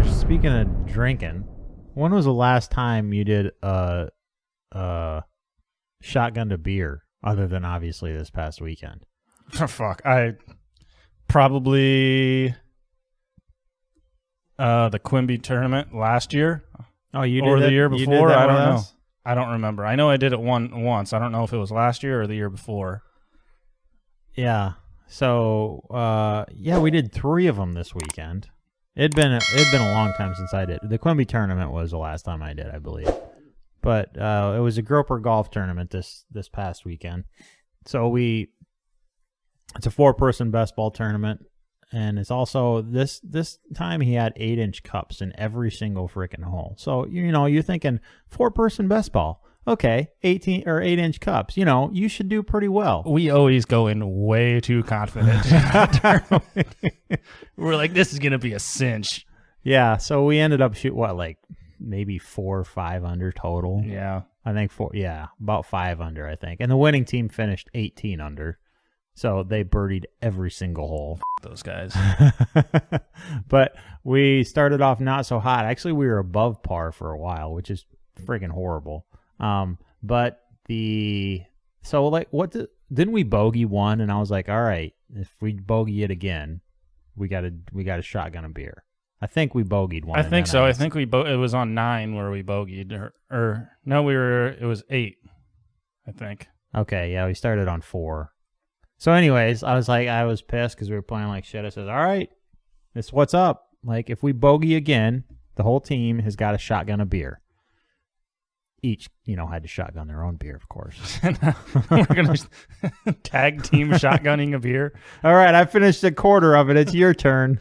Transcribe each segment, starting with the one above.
speaking of drinking, when was the last time you did a shotgun to beer, other than obviously this past weekend? Oh, fuck. I probably the Quimby tournament last year. Oh, you did or that, the year you before. did that I don't with know. us? I don't remember. I know I did it once. I don't know if it was last year or the year before. Yeah. So, we did 3 of them this weekend. It'd been a long time since I did. The Quimby tournament was the last time I did, I believe. But it was a Groper golf tournament this past weekend. So it's a 4-person best ball tournament, and it's also this time he had 8-inch cups in every single freaking hole. So you're thinking 4-person best ball. Okay, 18 or 8-inch cups. You should do pretty well. We always go in way too confident. We're like, this is gonna be a cinch. Yeah. So we ended up maybe 4 or 5 under total. Yeah, I think 4. Yeah, about 5 under, I think. And the winning team finished 18 under. So they birdied every single hole. Those guys. But we started off not so hot. Actually, we were above par for a while, which is friggin' horrible. Didn't we bogey one? And I was like, all right, if we bogey it again, we got a shotgun of beer. I think we bogeyed one. I think so. I think it was on 9 where we bogeyed, or no, it was 8. I think. Okay, yeah, we started on 4. So, anyways, I was pissed because we were playing like shit. I said, all right, this is what's up. Like, if we bogey again, the whole team has got a shotgun of beer. Each, had to shotgun their own beer, of course. We're going to tag team shotgunning a beer. All right, I finished a quarter of it. It's your turn.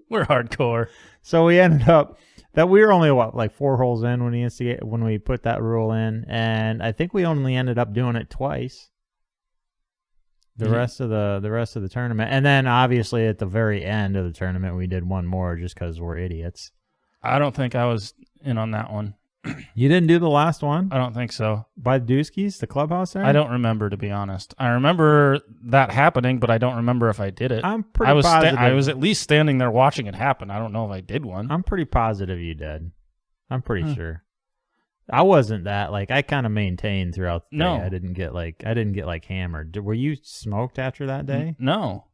We're hardcore. So we ended up that we were only 4 holes in when we put that rule in, and I think we only ended up doing it twice. The rest of the tournament, and then obviously at the very end of the tournament, we did one more just because we're idiots. I don't think I was in on that one. You didn't do the last one? I don't think so. By Dusky's, the clubhouse there? I don't remember, to be honest. I remember that happening, but I don't remember if I did it. I'm pretty positive. I was at least standing there watching it happen. I don't know if I did one. I'm pretty positive you did. I'm pretty sure. I wasn't that I kind of maintained throughout the day. I didn't get hammered. Were you smoked after that day? No.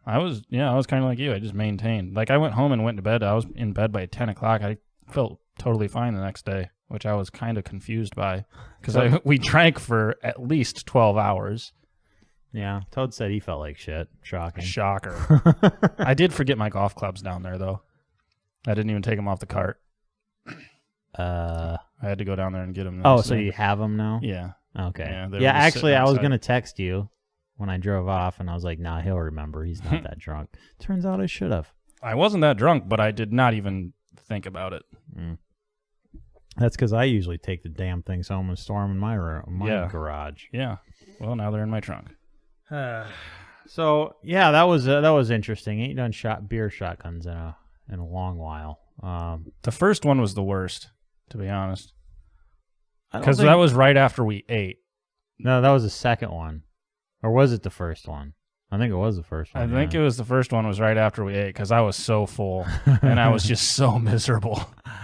I was kind of like you. I just maintained. I went home and went to bed. I was in bed by 10 o'clock. I felt totally fine the next day, which I was kind of confused by because we drank for at least 12 hours. Yeah, Toad said he felt like shit. Shocking. Shocker. I did forget my golf clubs down there, though. I didn't even take them off the cart. I had to go down there and get them. Oh, so you have them now? Yeah. Okay. Yeah, actually, I was going to text you when I drove off, and I was like, nah, he'll remember. He's not that drunk. Turns out I should have. I wasn't that drunk, but I did not even think about it. That's because I usually take the damn things home and store them in my garage. Yeah. Well, now they're in my trunk. So, yeah, that was interesting. Ain't done beer shotguns in a long while. The first one was the worst, to be honest. Because that was right after we ate. No, that was the second one. Or was it the first one? I think it was the first one. I think it was the first one was right after we ate because I was so full and I was just so miserable.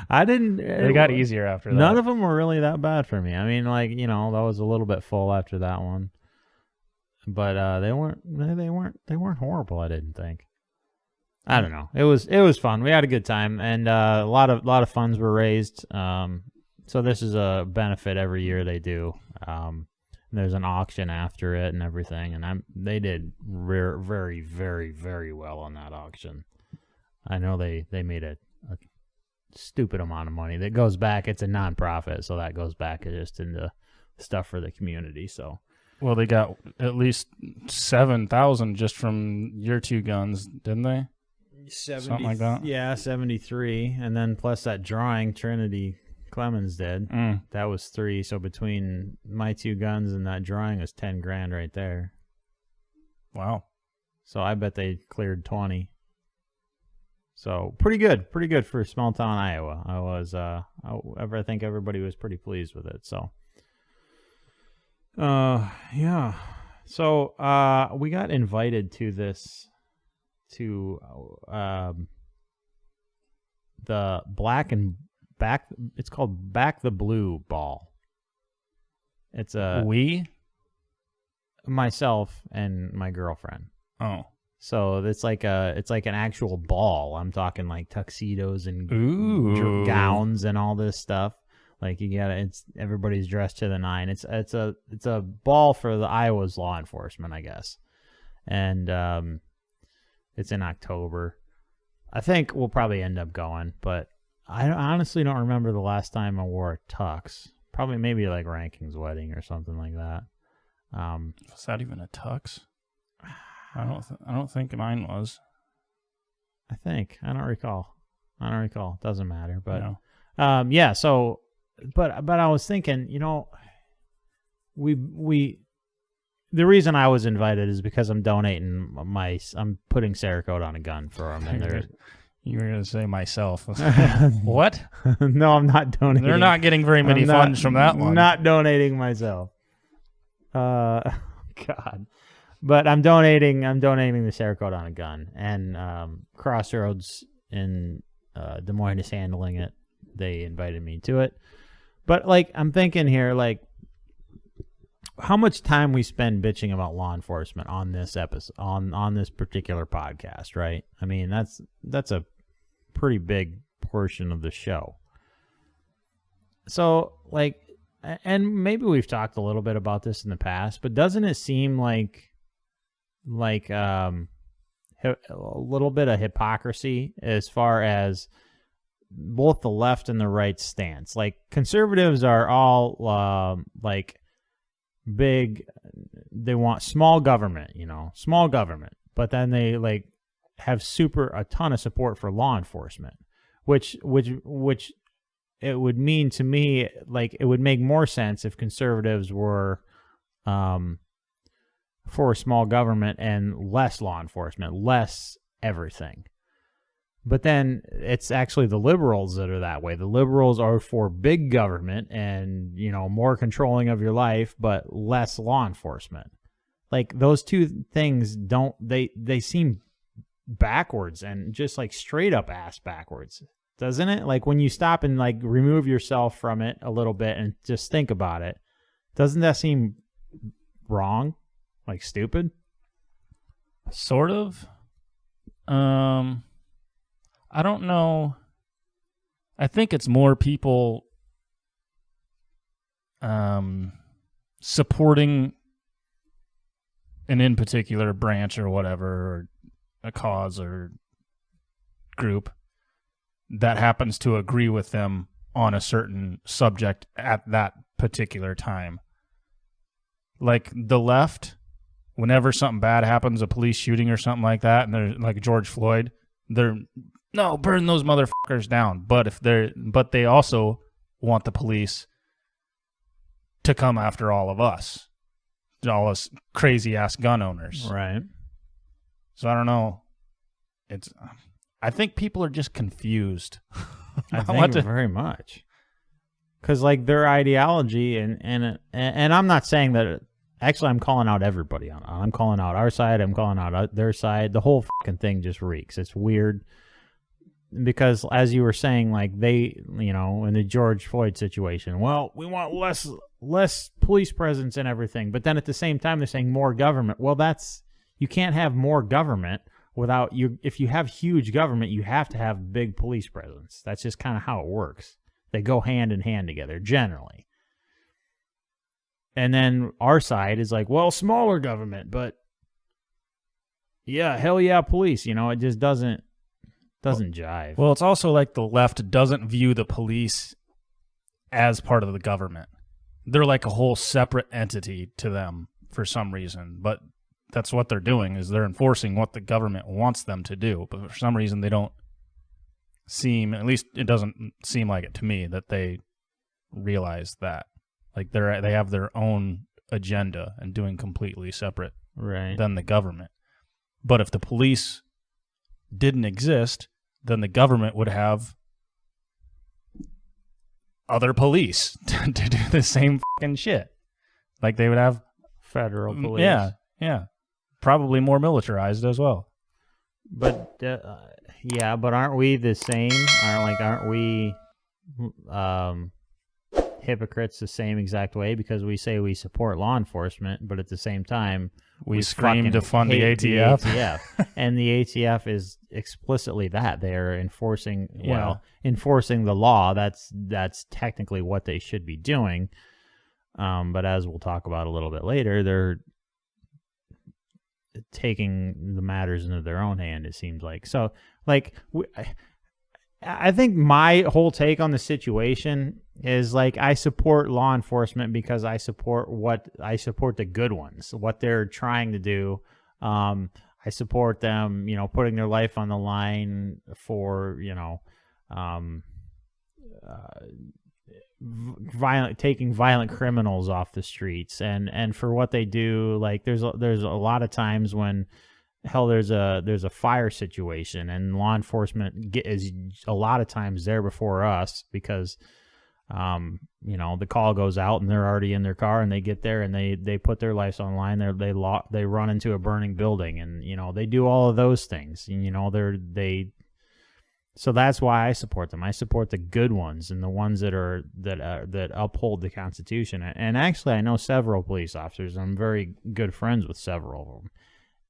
It got easier after that. None of them were really that bad for me. I mean, that was a little bit full after that one. But they weren't horrible, I didn't think. I don't know. It was fun. We had a good time, and a lot of funds were raised. So this is a benefit every year they do. There's an auction after it and everything, and they did very, very, very well on that auction. I know they made a stupid amount of money that goes back. It's a nonprofit, so that goes back just into stuff for the community. So. Well, they got at least 7,000 just from your 2 guns, didn't they? 70, something like that. Yeah, 73, and then plus that drawing Trinity Clemens did. That was 3. So between my 2 guns and that drawing was 10 grand right there. Wow. So I bet they cleared 20. So pretty good for small town Iowa. I think everybody was pretty pleased with it. So. Yeah. So we got invited to this. the black and back. It's called Back the Blue ball. It's myself and my girlfriend. Oh. So it's like an actual ball. I'm talking like tuxedos and gowns and all this stuff. Like everybody's dressed to the nine. It's a ball for the Iowa's law enforcement, I guess. And it's in October. I think we'll probably end up going, but I honestly don't remember the last time I wore a tux. Probably maybe like Ranking's wedding or something like that. Was that even a tux? I don't think mine was. I don't recall. Doesn't matter. But No. yeah. So, but I was thinking, we the reason I was invited is because I'm donating I'm putting Cerakote on a gun for them. And you were going to say myself. What? No, I'm not donating. They're not getting very many funds from that one. Not donating myself. God. But I'm donating the Cerakote on a gun. And Crossroads in Des Moines is handling it. They invited me to it. But like I'm thinking here, like how much time we spend bitching about law enforcement on this episode, on this particular podcast, right? I mean, that's a pretty big portion of the show. So, like, and maybe we've talked a little bit about this in the past, but doesn't it seem like a little bit of hypocrisy as far as both the left and the right stance? Like, conservatives are all like big, they want small government, but then they like have a ton of support for law enforcement, which it would mean to me, like, it would make more sense if conservatives were for small government and less law enforcement, less everything. But then it's actually the liberals that are that way. The liberals are for big government and, more controlling of your life, but less law enforcement. Like, those two things they seem backwards and just like straight up ass backwards, doesn't it? Like, when you stop and like remove yourself from it a little bit and just think about it, doesn't that seem wrong? Like, stupid? Sort of. I don't know. I think it's more people supporting an in particular branch or whatever, or a cause or group that happens to agree with them on a certain subject at that particular time. Like the left, whenever something bad happens, a police shooting or something like that, and they're like George Floyd, no, burn those motherfuckers down. But they also want the police to come after all of us crazy ass gun owners. Right. So I don't know. I think people are just confused. I think very much. Because like their ideology and I'm not saying that. Actually, I'm calling out everybody. I'm calling out our side. I'm calling out their side. The whole fucking thing just reeks. It's weird. Because as you were saying, like they, in the George Floyd situation, well, we want less police presence and everything. But then at the same time, they're saying more government. Well, you can't have more government without you. If you have huge government, you have to have big police presence. That's just kind of how it works. They go hand in hand together, generally. And then our side is like, well, smaller government, but yeah, hell yeah, police. It just doesn't jive. Well, it's also like the left doesn't view the police as part of the government. They're like a whole separate entity to them for some reason. But that's what they're doing, is they're enforcing what the government wants them to do. But for some reason, they don't seem, at least it doesn't seem like it to me, that they realize that. Like they have their own agenda and doing completely separate than the government. But if the police didn't exist, then the government would have other police to do the same fucking shit. Like they would have federal police. Yeah. Probably more militarized as well. But Yeah, but aren't we the same? Aren't we hypocrites the same exact way? Because we say we support law enforcement, but at the same time we scream to fund the hate ATF. The ATF. And the ATF is explicitly that. They are enforcing the law. That's technically what they should be doing. But as we'll talk about a little bit later, they're taking the matters into their own hand, it seems like. So, like, I think my whole take on the situation is, like, I support law enforcement because I support the good ones, what they're trying to do. I support them, putting their life on the line for, taking violent criminals off the streets and for what they do. Like, there's a lot of times when there's a fire situation and law enforcement is a lot of times there before us because the call goes out and they're already in their car and they get there and they put their lives on the line. They run into a burning building and they do all of those things. And, so that's why I support them. I support the good ones and the ones that uphold the Constitution. And actually, I know several police officers. I'm very good friends with several of them,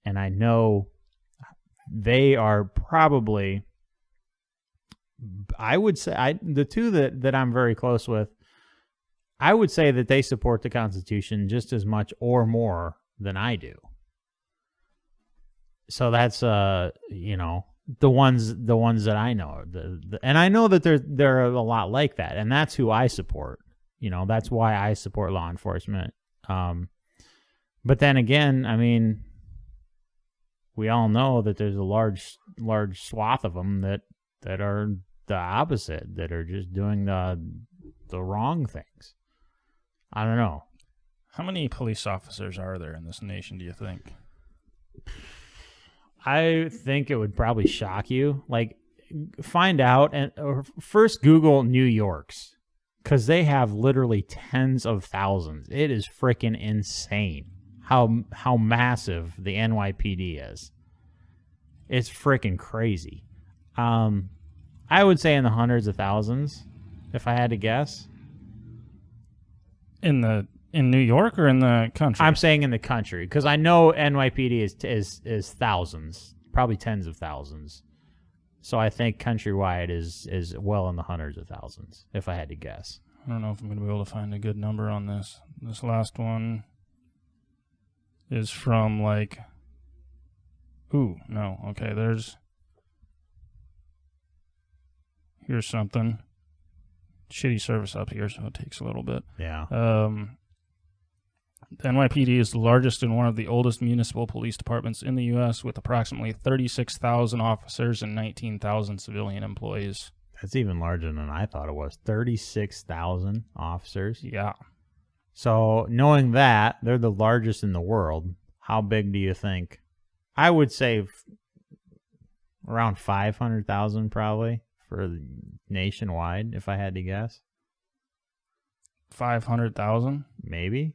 and I know they are probably. I would say the two that I'm very close with. I would say that they support the Constitution just as much or more than I do. So that's the ones that I know, and I know that there are a lot like that, and that's who I support. That's why I support law enforcement. But then again, I mean, we all know that there's a large swath of them that are the opposite, that are just doing the wrong things. I don't know. How many police officers are there in this nation, do you think? I think it would probably shock you. Like, find out or first Google New York's, because they have literally tens of thousands. It is freaking insane how massive the NYPD is. It's freaking crazy. I would say in the hundreds of thousands, if I had to guess. In New York or in the country? I'm saying in the country, because I know NYPD is thousands, probably tens of thousands. So I think countrywide is well in the hundreds of thousands, if I had to guess. I don't know if I'm going to be able to find a good number on this. This last one is from like... Ooh, no. Okay, here's something. Shitty service up here, so it takes a little bit. Yeah. The NYPD is the largest and one of the oldest municipal police departments in the U.S. with approximately 36,000 officers and 19,000 civilian employees. That's even larger than I thought it was. 36,000 officers. Yeah. So knowing that, they're the largest in the world, how big do you think? I would say around 500,000 probably for nationwide, if I had to guess. 500,000? Maybe.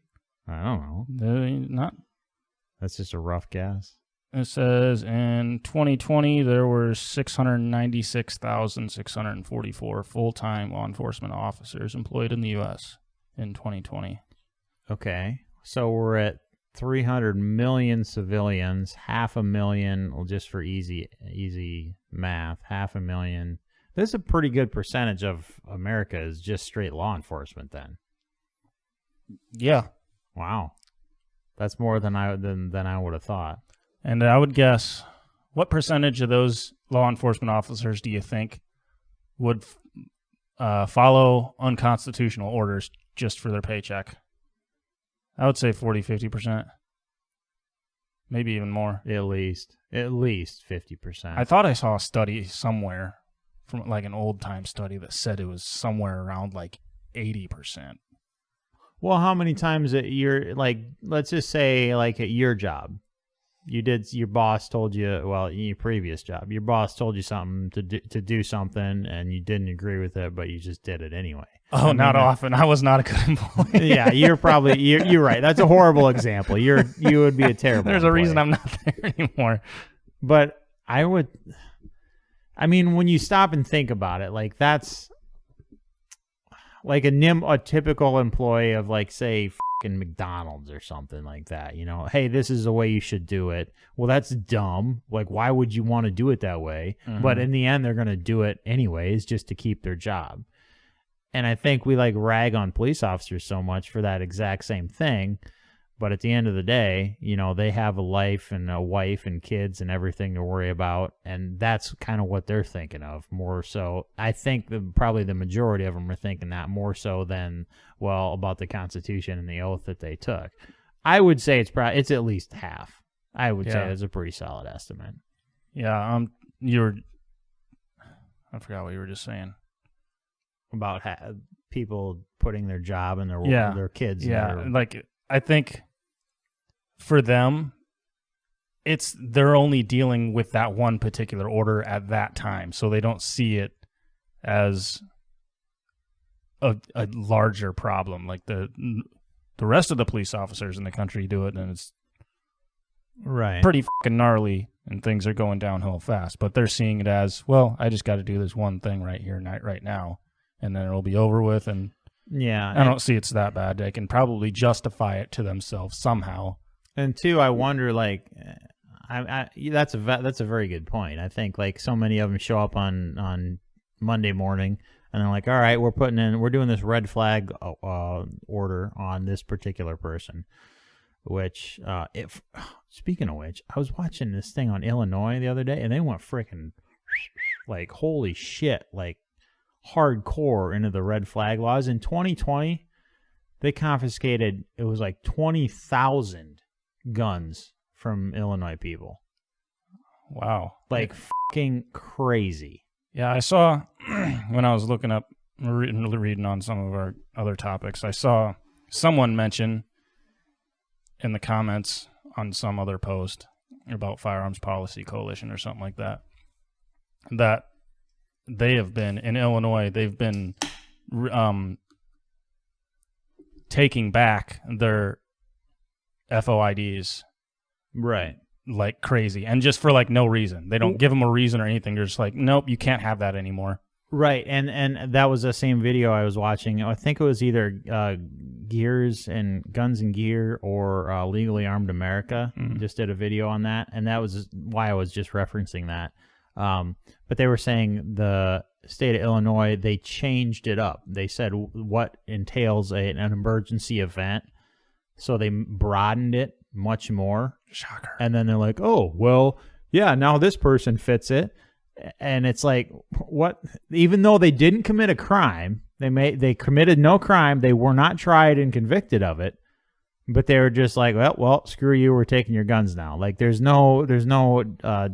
I don't know. Not. That's just a rough guess. It says in 2020 there were 696,644 full-time law enforcement officers employed in the U.S. in 2020. Okay, so we're at 300 million civilians, 500,000. Well, just for easy math, 500,000. This is a pretty good percentage of America is just straight law enforcement. Then. Yeah. Wow, that's more than I would have thought. And I would guess, what percentage of those law enforcement officers do you think would follow unconstitutional orders just for their paycheck? I would say 40-50%. Maybe even more. At least 50%. I thought I saw a study somewhere from like an old time study that said it was somewhere around like 80%. Well, how many times at your, like, let's just say like at your job, your boss told you, well, in your previous job, your boss told you something to do something and you didn't agree with it, but you just did it anyway. Oh, not often. I was not a good employee. Yeah, you're right. That's a horrible example. You would be a terrible There's employee. a reason I'm not there anymore. But I would, I mean, when you stop and think about it, like that's like a typical employee of like, say, fucking McDonald's or something like that. You know, hey, this is the way you should do it. Well, that's dumb. Like, why would you want to do it that way? Mm-hmm. But in the end, they're going to do it anyways just to keep their job. And I think we like rag on police officers so much for that exact same thing. But at the end of the day, you know, they have a life and a wife and kids and everything to worry about. And that's kind of what they're thinking of more so. I think probably the majority of them are thinking that more so than, well, about the Constitution and the oath that they took. I would say it's at least half. I would say that's a pretty solid estimate. Yeah. I forgot what you were just saying. About people putting their job and their kids. Yeah. Like, I think for them, they're only dealing with that one particular order at that time, so they don't see it as a larger problem. Like the rest of the police officers in the country do it, and it's pretty fucking gnarly, and things are going downhill fast. But they're seeing it as, well, I just got to do this one thing right here, right now, and then it'll be over with. And yeah, I don't see it's that bad. They can probably justify it to themselves somehow. And two, I wonder, like, that's a very good point. I think like so many of them show up on Monday morning and they're like, all right, we're doing this red flag order on this particular person. Which, speaking of which, I was watching this thing on Illinois the other day, and they went freaking like holy shit, like hardcore into the red flag laws. In 2020, they confiscated, it was like 20,000 guns from Illinois people. Wow. Like fucking crazy. Yeah, I saw when I was looking up, reading on some of our other topics, I saw someone mention in the comments on some other post about Firearms Policy Coalition or something like that, that they have been, in Illinois, they've been taking back their FOIDs right like crazy, and just for like no reason. They don't give them a reason or anything. They're just like, nope, you can't have that anymore. Right, and that was the same video I was watching. I think it was either Gears and Guns and Gear or Legally Armed America just did a video on that, and that was why I was just referencing that. But they were saying the state of Illinois, they changed it up. They said what entails an emergency event, so they broadened it much more. Shocker. And then they're like, oh, well, yeah, now this person fits it. And it's like, what? Even though they didn't commit a crime, they committed no crime. They were not tried and convicted of it, but they were just like, well, screw you. We're taking your guns now. Like, there's no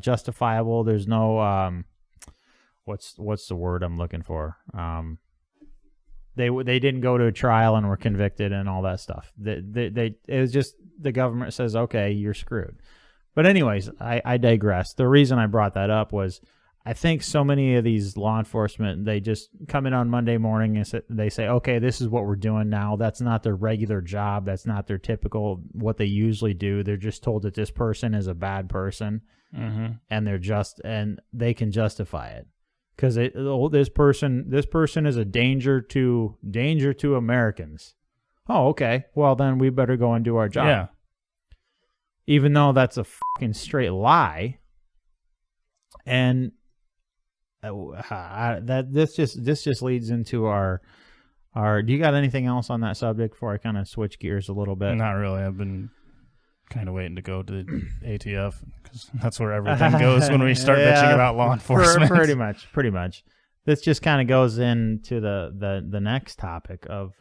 justifiable. There's no what's the word I'm looking for? They didn't go to a trial and were convicted and all that stuff. It was just the government says, okay, you're screwed. But anyways, I digress. The reason I brought that up was I think so many of these law enforcement, they just come in on Monday morning and they say, okay, this is what we're doing now. That's not their regular job. That's not their typical, what they usually do. They're just told that this person is a bad person, and and they can justify it. Because this person is a danger to Americans. Oh, okay. Well, then we better go and do our job. Yeah. Even though that's a fucking straight lie. And this just leads into our. Do you got anything else on that subject before I kind of switch gears a little bit? Not really. I've been kind of waiting to go to the ATF because that's where everything goes when we start bitching about law enforcement. Pretty much. This just kind of goes into the next topic of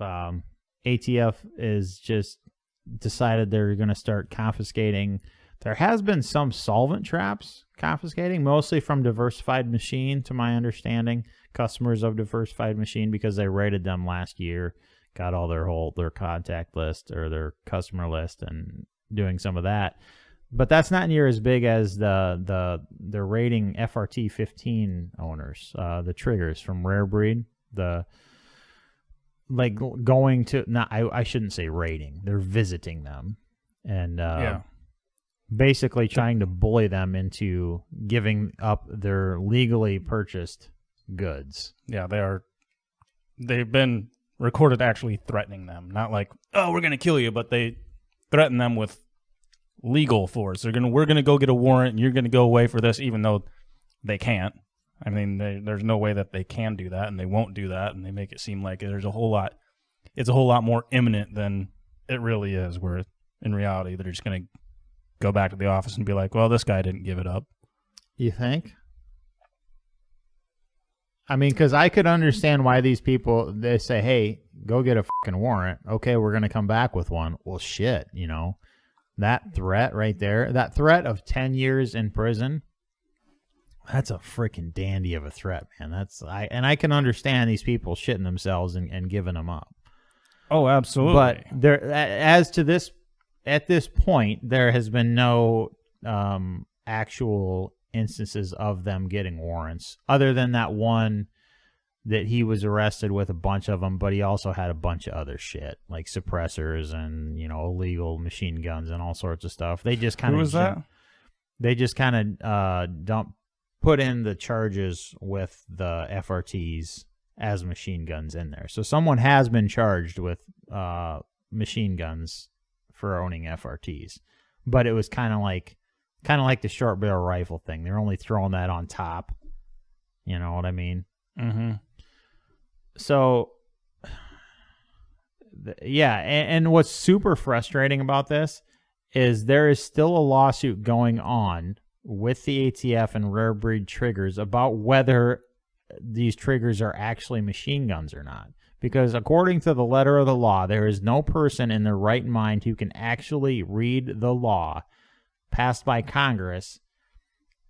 ATF is just decided they're going to start confiscating. There has been some solvent traps confiscating, mostly from Diversified Machine, to my understanding, customers of Diversified Machine, because they raided them last year, got all their contact list or their customer list, and doing some of that. But that's not near as big as they're raiding FRT 15 owners, the triggers from Rare Breed, going to, not, I shouldn't say raiding, they're visiting them. And basically trying to bully them into giving up their legally purchased goods. Yeah, they've been recorded actually threatening them. Not like, oh, we're going to kill you, but they threaten them with legal force. We're going to go get a warrant and you're going to go away for this, even though they can't. I mean, there's no way that they can do that, and they won't do that, and they make it seem like it's a whole lot more imminent than it really is, where in reality they're just going to go back to the office and be like, well, this guy didn't give it up. You think? I mean, because I could understand why these people, they say, hey, go get a fucking warrant. Okay, we're going to come back with one. Well, shit, that threat right there, that threat of 10 years in prison, that's a freaking dandy of a threat, man. I can understand these people shitting themselves and giving them up. Oh, absolutely. But at this point, there has been no actual instances of them getting warrants, other than that one that he was arrested with a bunch of them, but he also had a bunch of other shit, like suppressors and, illegal machine guns and all sorts of stuff. They just kind of... Who was that? They just kind of put in the charges with the FRTs as machine guns in there. So someone has been charged with machine guns for owning FRTs, but it was kind of like the short barrel rifle thing. They're only throwing that on top. You know what I mean? Mm-hmm. So, yeah, and what's super frustrating about this is there is still a lawsuit going on with the ATF and rare breed triggers about whether these triggers are actually machine guns or not. Because according to the letter of the law, there is no person in their right mind who can actually read the law passed by Congress,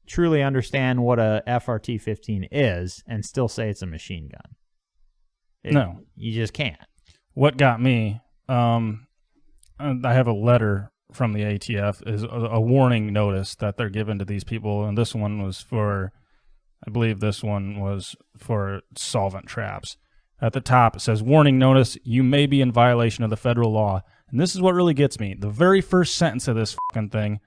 truly understand what a FRT-15 is, and still say it's a machine gun. No. You just can't. What got me, I have a letter from the ATF, is a warning notice that they're giving to these people, and this one was for, I believe this one was for solvent traps. At the top, it says, warning notice, you may be in violation of the federal law. And this is what really gets me. The very first sentence of this fucking thing,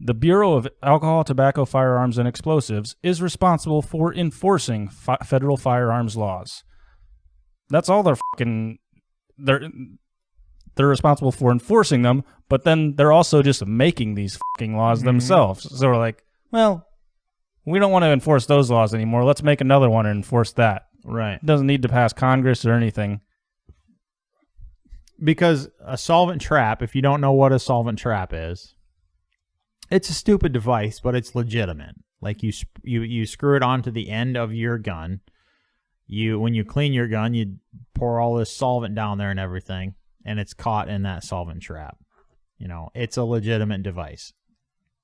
the Bureau of Alcohol, Tobacco, Firearms, and Explosives is responsible for enforcing federal firearms laws. That's all they're responsible for enforcing them, but then they're also just making these fucking laws themselves. So we're like, well, we don't want to enforce those laws anymore. Let's make another one and enforce that. Right. It doesn't need to pass Congress or anything. Because a solvent trap, if you don't know what a solvent trap is, it's a stupid device, but it's legitimate. Like you screw it onto the end of your gun. When you clean your gun, you pour all this solvent down there and everything, and it's caught in that solvent trap. It's a legitimate device.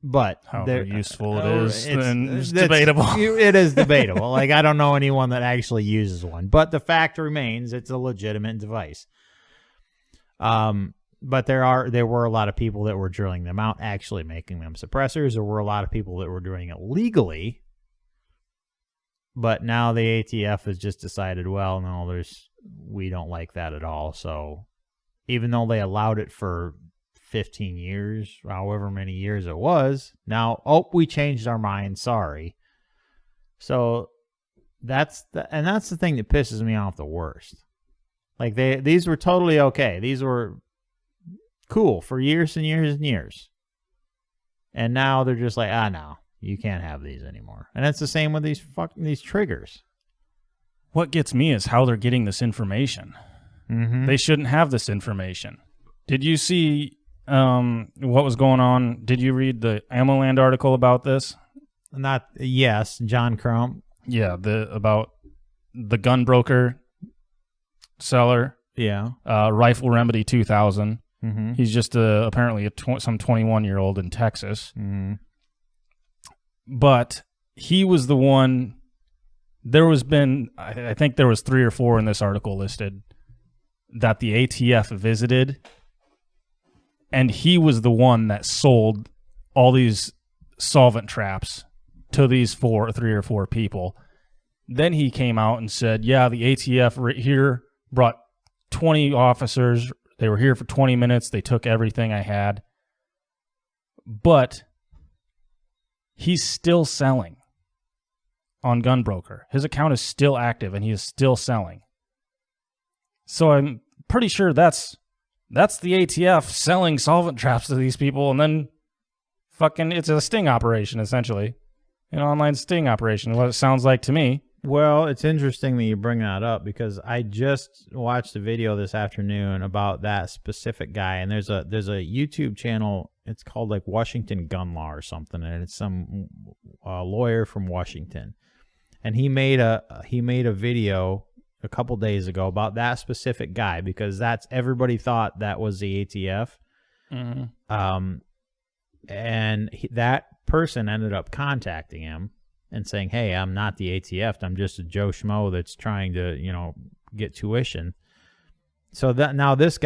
But how useful it is, it's debatable. It is debatable. Like, I don't know anyone that actually uses one. But the fact remains, it's a legitimate device. But there were a lot of people that were drilling them out, actually making them suppressors. There were a lot of people that were doing it legally. But now the ATF has just decided, well, no, we don't like that at all. So even though they allowed it for 15 years, however many years it was, now, we changed our mind, sorry. So that's the thing that pisses me off the worst. Like, these were totally okay. These were cool for years and years and years. And now they're just like, no, you can't have these anymore. And it's the same with these triggers. What gets me is how they're getting this information. Mm-hmm. They shouldn't have this information. Did you see what was going on? Did you read the AmmoLand article about this? Yes, John Crump. Yeah, about the gun broker seller. Yeah. Rifle Remedy 2000. Mm-hmm. He's just apparently some 21-year-old in Texas. Mm-hmm. But he was the one. I think there was 3 or 4 in this article listed that the ATF visited, and he was the one that sold all these solvent traps to these 3 or 4 people. Then he came out and said, yeah, the ATF here brought 20 officers. They were here for 20 minutes. They took everything I had. but he's still selling on Gunbroker. His account is still active, and he is still selling. So I'm pretty sure that's the ATF selling solvent traps to these people, and then fucking it's a sting operation, essentially. An online sting operation, what it sounds like to me. Well, it's interesting that you bring that up because I just watched a video this afternoon about that specific guy, and there's a YouTube channel. It's called like Washington Gun Law or something, and it's some lawyer from Washington, and he made a video a couple days ago about that specific guy because everybody thought that was the ATF, and that person ended up contacting him and saying, "Hey, I'm not the ATF. I'm just a Joe Schmo that's trying to, get tuition." So that now this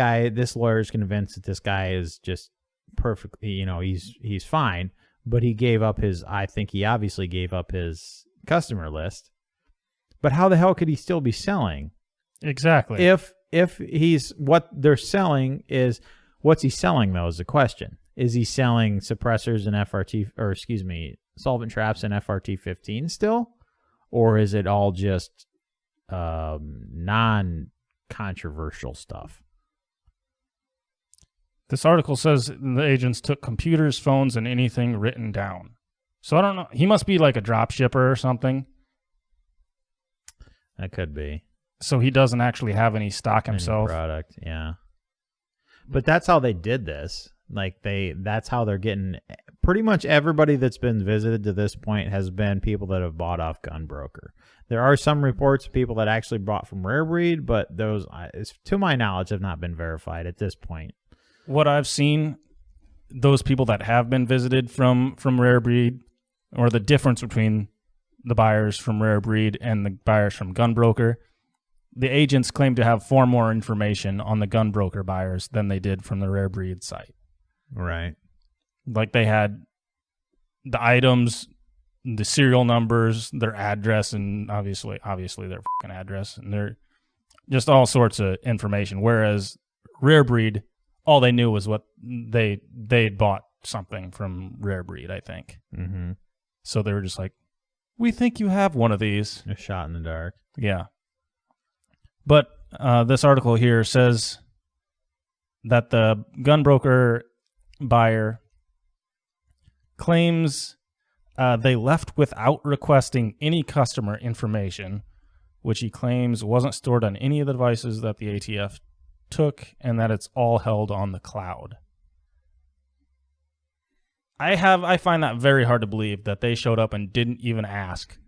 lawyer is convinced that this guy is just perfect. He's fine, but I think he obviously gave up his customer list. But how the hell could he still be selling? Exactly. If he's what they're selling is what's he selling though is the question. Is he selling suppressors and solvent traps and FRT-15 still? Or is it all just non-controversial stuff? This article says the agents took computers, phones, and anything written down. So I don't know. He must be like a drop shipper or something. That could be. So he doesn't actually have any stock himself. Any product, yeah. But that's how they did this. That's how they're getting pretty much everybody that's been visited to this point has been people that have bought off Gunbroker. There are some reports of people that actually bought from Rare Breed, but those, to my knowledge, have not been verified at this point. What I've seen, those people that have been visited from Rare Breed, or the difference between the buyers from Rare Breed and the buyers from Gunbroker, the agents claim to have far more information on the Gunbroker buyers than they did from the Rare Breed site. Right. Like they had the items, the serial numbers, their address, and obviously their fucking address, and they're just all sorts of information. Whereas Rare Breed, all they knew was what they'd bought something from Rare Breed, I think. Mm-hmm. So they were just like, "We think you have one of these." A shot in the dark. Yeah. But this article here says that the Gunbroker buyer claims they left without requesting any customer information, which he claims wasn't stored on any of the devices that the ATF took, and that it's all held on the cloud. I find that very hard to believe that they showed up and didn't even ask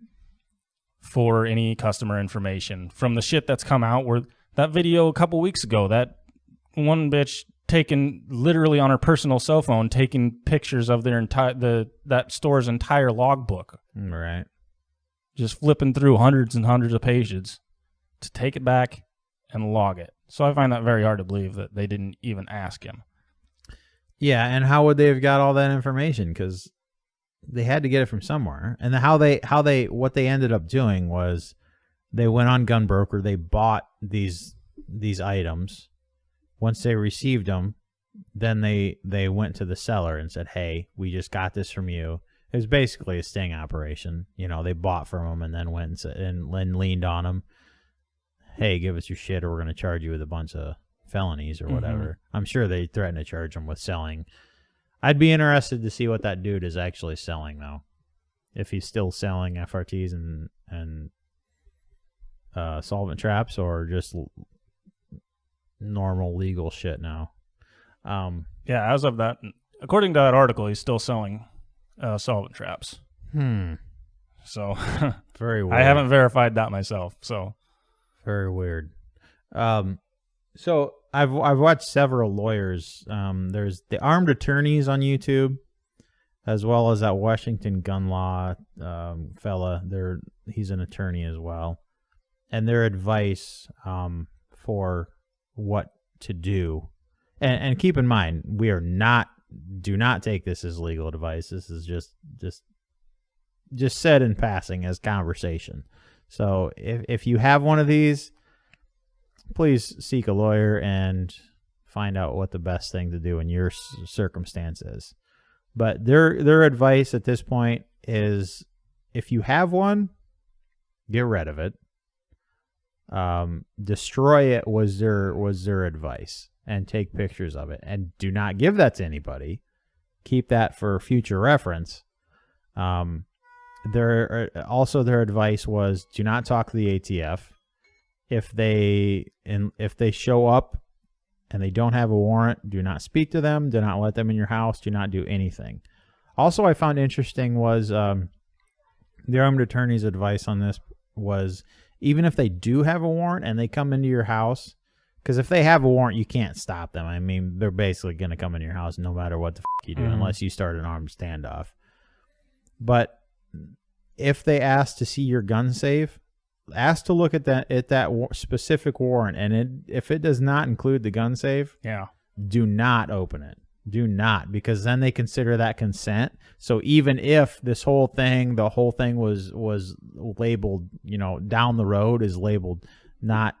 for any customer information from the shit that's come out. Where that video a couple weeks ago, that one bitch taken literally on her personal cell phone, taking pictures of their that store's entire logbook. Right. Just flipping through hundreds and hundreds of pages to take it back and log it. So I find that very hard to believe that they didn't even ask him. Yeah, and how would they have got all that information? Because they had to get it from somewhere. And what they ended up doing was they went on Gunbroker, they bought these items. Once they received them, then they went to the seller and said, "Hey, we just got this from you." It was basically a sting operation. They bought from them and then went and leaned on them. "Hey, give us your shit or we're going to charge you with a bunch of felonies or whatever." Mm-hmm. I'm sure they threatened to charge them with selling. I'd be interested to see what that dude is actually selling, though. If he's still selling FRTs and solvent traps or just normal legal shit now. Yeah, as of that, according to that article, he's still selling solvent traps. So very weird. I haven't verified that myself. So very weird. So I've watched several lawyers. There's the Armed Attorneys on YouTube, as well as that Washington Gun Law fella. He's an attorney as well, and their advice for what to do. And keep in mind, do not take this as legal advice. This is just said in passing as conversation. So if you have one of these, please seek a lawyer and find out what the best thing to do in your circumstance is. But their advice at this point is, if you have one, get rid of it. Destroy it was their advice, and take pictures of it, and do not give that to anybody. Keep that for future reference. Their advice was, do not talk to the ATF. If they show up and they don't have a warrant, do not speak to them. Do not let them in your house. Do not do anything. Also, I found interesting was the armed attorney's advice on this was, even if they do have a warrant and they come into your house, because if they have a warrant, you can't stop them. I mean, they're basically going to come into your house no matter what the you do, unless you start an armed standoff. But if they ask to see your gun safe, ask to look at that specific warrant, and if it does not include the gun safe, do not open it. Do not, because then they consider that consent. So even if the whole thing was labeled, down the road is labeled not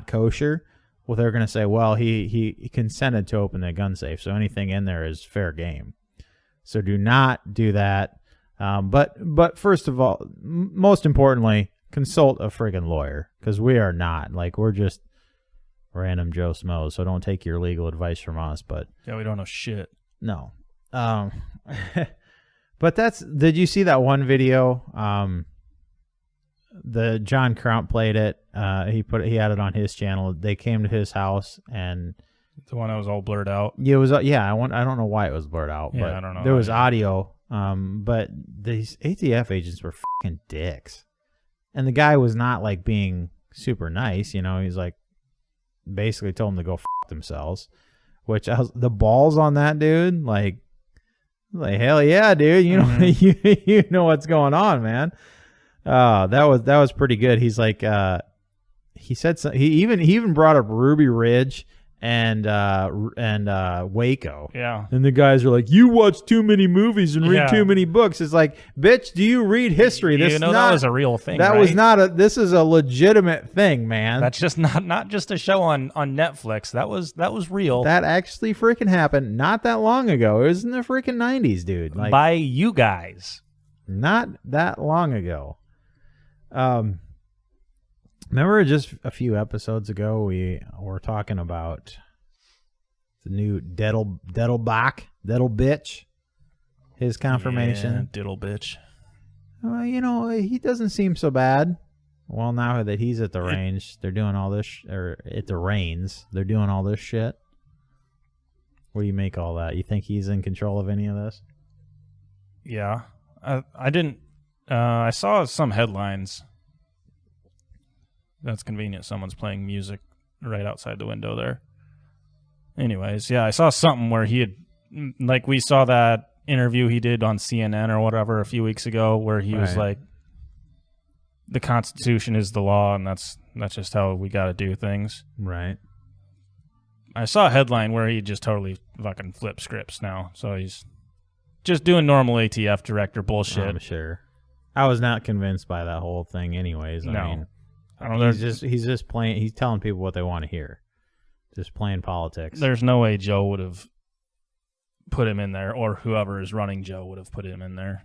kosher, well, they're going to say, well, he consented to open the gun safe, so anything in there is fair game. So do not do that. But first of all, most importantly, consult a friggin' lawyer, because we are not, we're just random Joe Schmoes, so don't take your legal advice from us. But yeah, we don't know shit. No. But did you see that one video? The John Crump played it. He had it on his channel. They came to his house, and the one that was all blurred out. Yeah, it was. I don't know why it was blurred out. Yeah, but I don't know. There was audio. But these ATF agents were fucking dicks, and the guy was not being super nice. He's basically told them to go fuck themselves. Which the balls on that dude, hell yeah, dude. You know what's going on, man. That was pretty good. He's he said he even brought up Ruby Ridge and Waco. Yeah. And the guys are like, you watch too many movies and read too many books. It's like, bitch, do you read history? That was a real thing. That right? was not this is a legitimate thing, man. That's just not just a show on Netflix. That was real. That actually freaking happened not that long ago. It was in the freaking 90s, dude. By you guys. Not that long ago. Remember just a few episodes ago we were talking about the new Diddle bitch, his confirmation. Yeah, Diddle bitch. He doesn't seem so bad. Well, now that he's at the range, they're doing all this, or at the reins, they're doing all this shit. What do you make all that? You think he's in control of any of this? Yeah, I didn't. I saw some headlines. That's convenient. Someone's playing music right outside the window there. Anyways, yeah, I saw something where he had, we saw that interview he did on CNN or whatever a few weeks ago, where he was like, the Constitution is the law, and that's just how we got to do things. Right. I saw a headline where he just totally fucking flipped scripts now, so he's just doing normal ATF director bullshit. I'm sure. I was not convinced by that whole thing anyways. I mean, I don't know. He's just playing. He's telling people what they want to hear. Just playing politics. There's no way Joe would have put him in there, or whoever is running Joe would have put him in there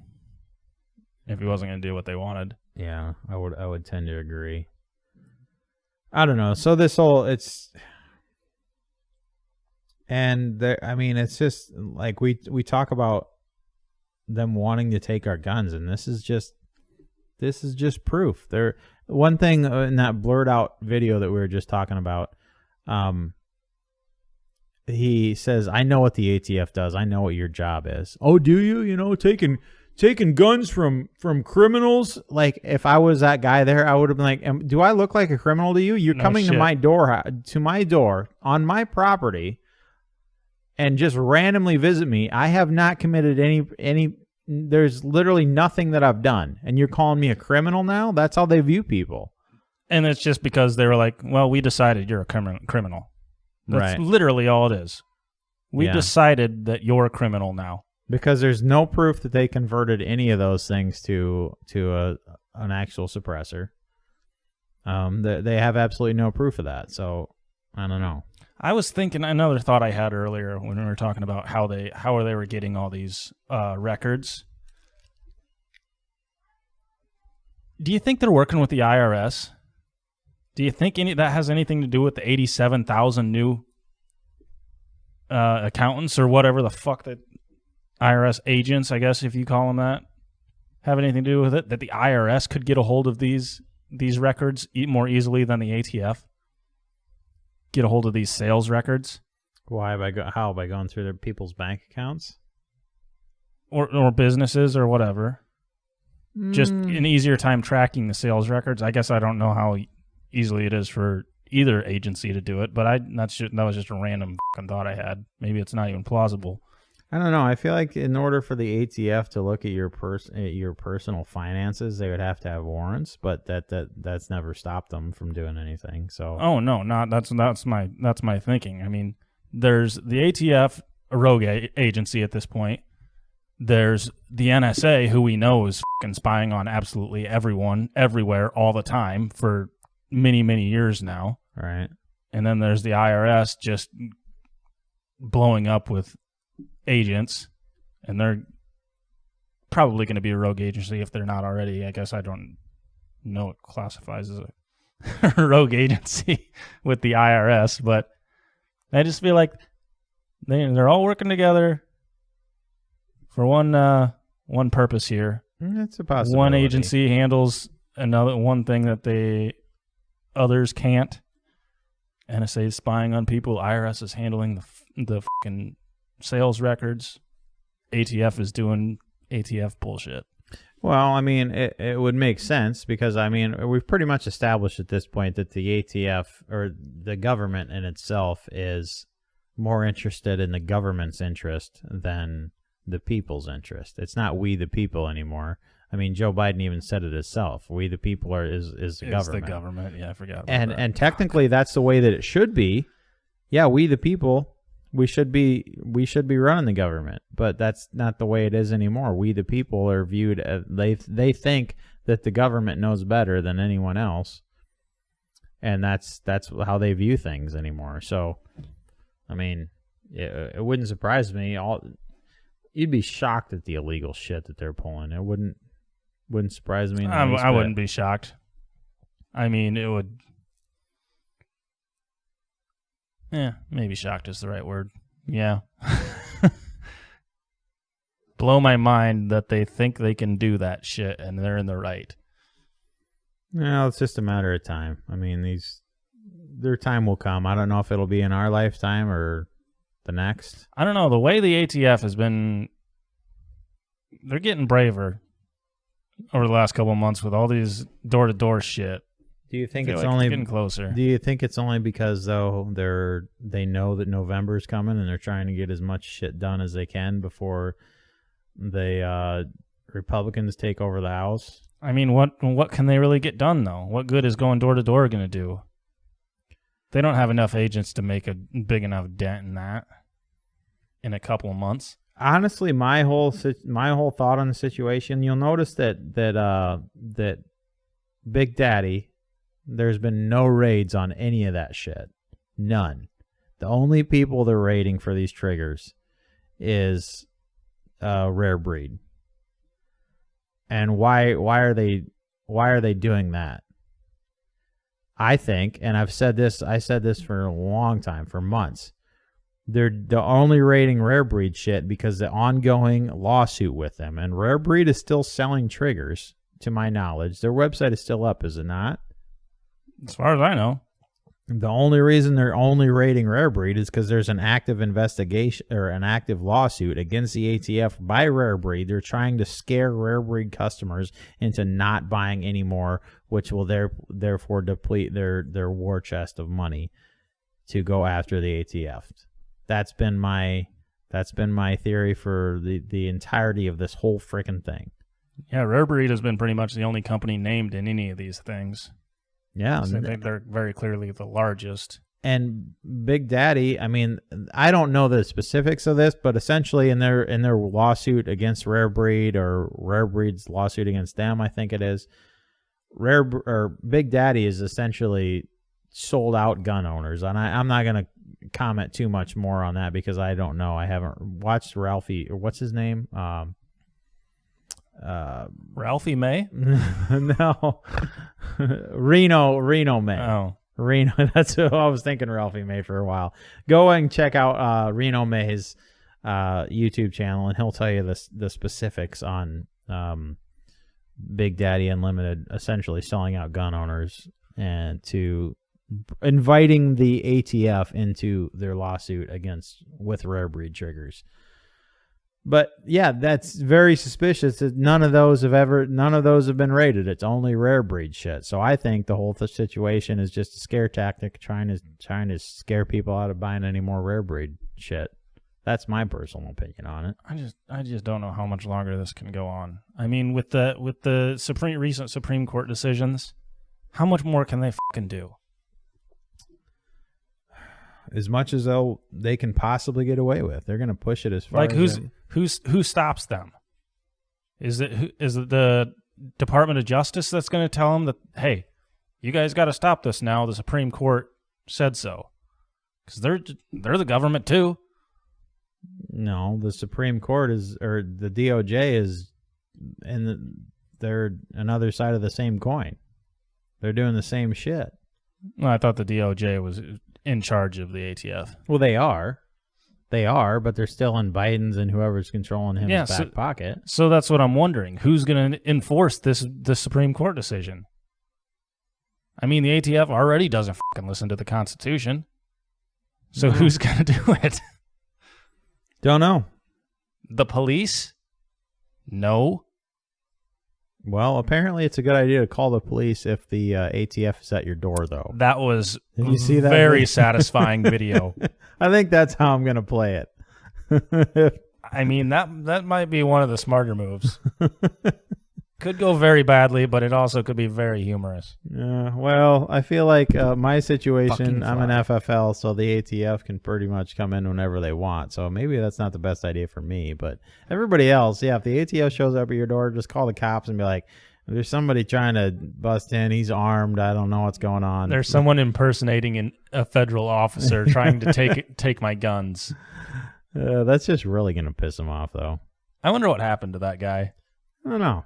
if he wasn't going to do what they wanted. Yeah, I would tend to agree. I don't know. So this whole it's just like we talk about them wanting to take our guns, and this is just proof. One thing in that blurred out video that we were just talking about, he says, I know what the ATF does. I know what your job is. Oh, do you? Taking guns from criminals? Like, if I was that guy there, I would have been like, do I look like a criminal to you? You're coming to my door on my property and just randomly visit me. I have not committed any there's literally nothing that I've done, and you're calling me a criminal now? That's how they view people. And it's just because they were like, well, we decided you're a criminal. That's literally all it is. We decided that you're a criminal now. Because there's no proof that they converted any of those things to an actual suppressor. They have absolutely no proof of that. So I don't know. I was thinking another thought I had earlier when we were talking about how they were getting all these records. Do you think they're working with the IRS? Do you think that has anything to do with the 87,000 new accountants or whatever the fuck that IRS agents, I guess if you call them that, have anything to do with it? That the IRS could get a hold of these records more easily than the ATF? Get a hold of these sales records? Why? How? By going through their people's bank accounts? Or businesses or whatever. Just an easier time tracking the sales records. I guess I don't know how easily it is for either agency to do it, but that was just a random fucking thought I had. Maybe it's not even plausible. I don't know. I feel like in order for the ATF to look at your personal finances, they would have to have warrants, but that's never stopped them from doing anything. So no, that's my thinking. I mean, there's the ATF, a rogue agency at this point. There's the NSA, who we know is fucking spying on absolutely everyone, everywhere, all the time for many, many years now. Right. And then there's the IRS just blowing up with agents, and they're probably going to be a rogue agency if they're not already. I guess I don't know what classifies as a rogue agency with the IRS, but I just feel like they're all working together for one purpose here. It's a possibility. One agency handles one thing that others can't. NSA is spying on people. IRS is handling the fucking sales records. ATF is doing ATF bullshit. Well, I mean, it would make sense because, I mean, we've pretty much established at this point that the ATF or the government in itself is more interested in the government's interest than the people's interest. It's not we the people anymore. I mean, Joe Biden even said it himself. We the people is the government. The government, yeah, I forgot about that. And technically that's the way that it should be. Yeah, we the people, we should be running the government, but that's not the way it is anymore. We the people are viewed as, they think that the government knows better than anyone else. And that's how they view things anymore. So, I mean, it wouldn't surprise me. You'd be shocked at the illegal shit that they're pulling. It wouldn't surprise me. I wouldn't be shocked. I mean, it would. Yeah, maybe shocked is the right word. Yeah. Blow my mind that they think they can do that shit and they're in the right. No, it's just a matter of time. I mean, their time will come. I don't know if it'll be in our lifetime or the next. I don't know. The way the ATF has been, they're getting braver over the last couple of months with all these door-to-door shit. Do you think it's getting closer? Do you think it's only because though they know that November's coming and they're trying to get as much shit done as they can before the Republicans take over the House? I mean, what can they really get done though? What good is going door to door going to do? They don't have enough agents to make a big enough dent in that in a couple of months. Honestly, my whole thought on the situation, you'll notice that Big Daddy, there's been no raids on any of that shit. None. The only people they're raiding for these triggers is rare breed. And why are they doing that? I think, and I said this for a long time, for months. They're only raiding rare breed shit because the ongoing lawsuit with them. And rare breed is still selling triggers, to my knowledge. Their website is still up, is it not? As far as I know. The only reason they're only raiding rare breed is because there's an active investigation or an active lawsuit against the ATF by rare breed. They're trying to scare rare breed customers into not buying anymore, which will therefore deplete their war chest of money to go after the ATF. That's been my theory for the entirety of this whole freaking thing. Yeah, Rare Breed has been pretty much the only company named in any of these things. Yeah. So they're very clearly the largest. And Big Daddy, I mean, I don't know the specifics of this, but essentially in their lawsuit against Rare Breed or Rare Breed's lawsuit against them, I think it is, Big Daddy is essentially sold out gun owners. And I'm not going to comment too much more on that because I don't know. I haven't watched Ralphie, or what's his name? Ralphie May? No. Reno May. Oh. Reno, that's who I was thinking, Ralphie May, for a while. Go and check out Reno May's YouTube channel, and he'll tell you the specifics on Big Daddy Unlimited essentially selling out gun owners and to inviting the ATF into their lawsuit with rare breed triggers. But yeah, that's very suspicious that none of those have been rated. It's only rare breed shit. So I think the whole situation is just a scare tactic, trying to scare people out of buying any more rare breed shit. That's my personal opinion on it. I just don't know how much longer this can go on. I mean, with the recent Supreme Court decisions, how much more can they fucking do? As much as they can possibly get away with. They're going to push it as far as... Who stops them? Is it the Department of Justice that's going to tell them that, hey, you guys got to stop this now? The Supreme Court said so. Because they're the government too. No, the Supreme Court or the DOJ is, and they're another side of the same coin. They're doing the same shit. Well, I thought the DOJ was in charge of the ATF. Well, they are, but they're still in Biden's and whoever's controlling him's back pocket. So that's what I'm wondering. Who's going to enforce this Supreme Court decision? I mean, the ATF already doesn't fucking listen to the Constitution. So who's going to do it? Don't know. The police? No. Well, apparently it's a good idea to call the police if the ATF is at your door, though. That was Did you see that very satisfying video. I think that's how I'm going to play it. I mean, that might be one of the smarter moves. Could go very badly, but it also could be very humorous. Well, I feel like my situation, I'm an FFL, so the ATF can pretty much come in whenever they want. So maybe that's not the best idea for me. But everybody else, yeah, if the ATF shows up at your door, just call the cops and be like, there's somebody trying to bust in. He's armed. I don't know what's going on. There's someone impersonating a federal officer trying to take my guns. That's just really going to piss him off, though. I wonder what happened to that guy. I don't know.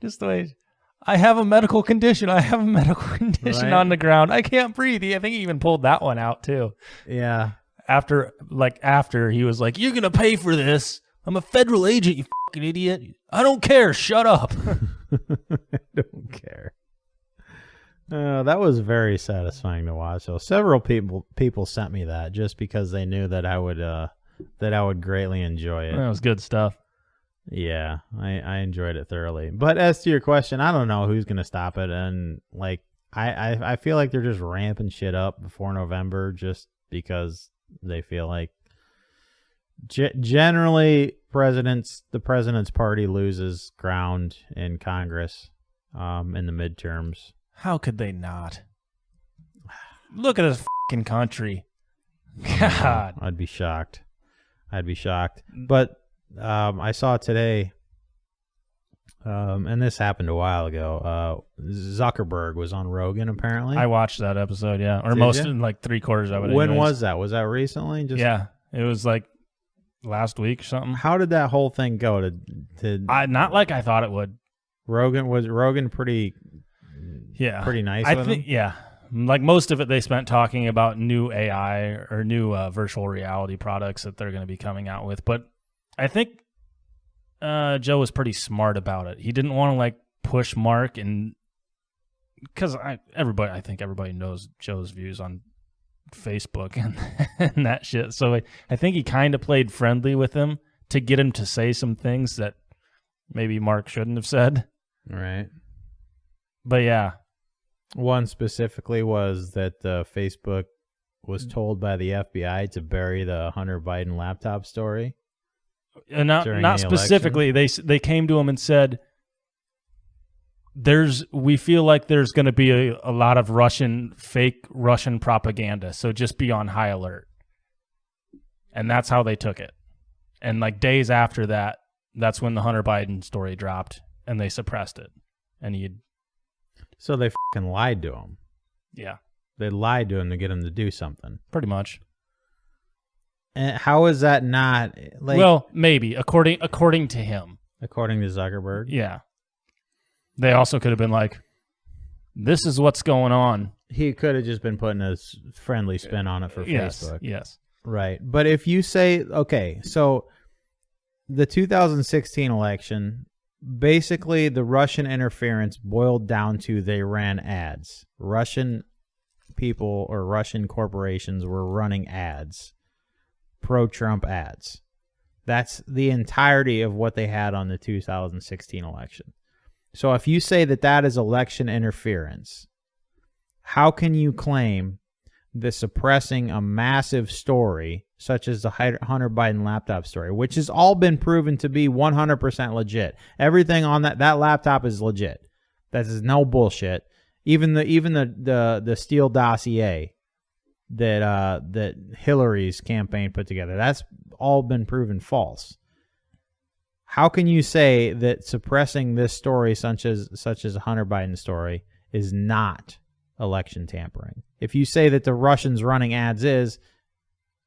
Just the way, I have a medical condition. I have a medical condition Right. on the ground. I can't breathe. I think he even pulled that one out too. Yeah. After he was like, "You're gonna pay for this. I'm a federal agent. You fucking idiot. I don't care. Shut up." I don't care. That was very satisfying to watch. So several people sent me that just because they knew that I would greatly enjoy it. That was good stuff. Yeah, I enjoyed it thoroughly. But as to your question, I don't know who's going to stop it. And like, I feel like they're just ramping shit up before November just because they feel like generally the president's party loses ground in Congress in the midterms. How could they not? Look at this fucking country. God. I'd be shocked. But I saw today, and this happened a while ago, Zuckerberg was on Rogan, apparently. I watched that episode, yeah. Or like 3/4 of it. When anyways. was that? Was that recently? Yeah, it was like last week or something. How did that whole thing go? Not like I thought it would. Rogan pretty nice with him? Yeah. Like most of it, they spent talking about new AI or new virtual reality products that they're going to be coming out with. But I think Joe was pretty smart about it. He didn't want to like push Mark, and because I think everybody knows Joe's views on Facebook and that shit. So I think he kind of played friendly with him to get him to say some things that maybe Mark shouldn't have said. Right. But yeah. One specifically was that Facebook was told by the FBI to bury the Hunter Biden laptop story. And not specifically. They came to him and said, we feel like there's going to be a lot of fake Russian propaganda, so just be on high alert. And that's how they took it. And like days after that, that's when the Hunter Biden story dropped, and they suppressed it. And So they fucking lied to him. Yeah. They lied to him to get him to do something. Pretty much. And how is that not like? Well, maybe according to him. According to Zuckerberg. Yeah. They also could have been like, "This is what's going on." He could have just been putting a friendly spin on it for Facebook. Yes. Right. But if you say, okay, so the 2016 election, basically the Russian interference boiled down to they ran ads. Russian people or Russian corporations were running ads, pro-Trump ads. That's the entirety of what they had on the 2016 election. So if you say that that is election interference, how can you claim that suppressing a massive story such as the Hunter Biden laptop story, which has all been proven to be 100% legit? Everything on that laptop is legit. That is no bullshit. Even the Steele dossier that Hillary's campaign put together, that's all been proven false. How can you say that suppressing this story, such as a Hunter Biden story, is not election tampering? If you say that the Russians running ads is,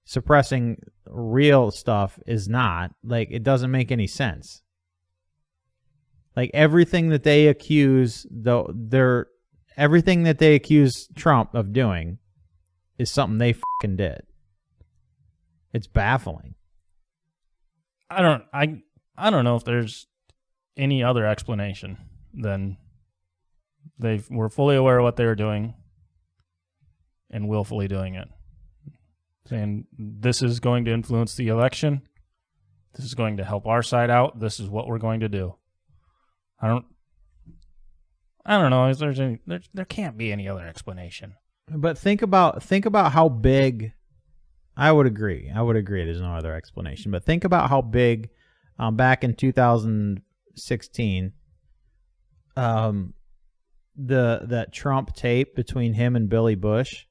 suppressing real stuff is not, like, it doesn't make any sense. Like, everything that they accuse Trump of doing is something they fucking did. It's baffling. I don't know if there's any other explanation than they were fully aware of what they were doing and willfully doing it. Saying, this is going to influence the election. This is going to help our side out. This is what we're going to do. I don't know. Is there can't be any other explanation. But think about how big. I would agree. There's no other explanation. But think about how big, back in 2016, that Trump tape between him and Billy Bush,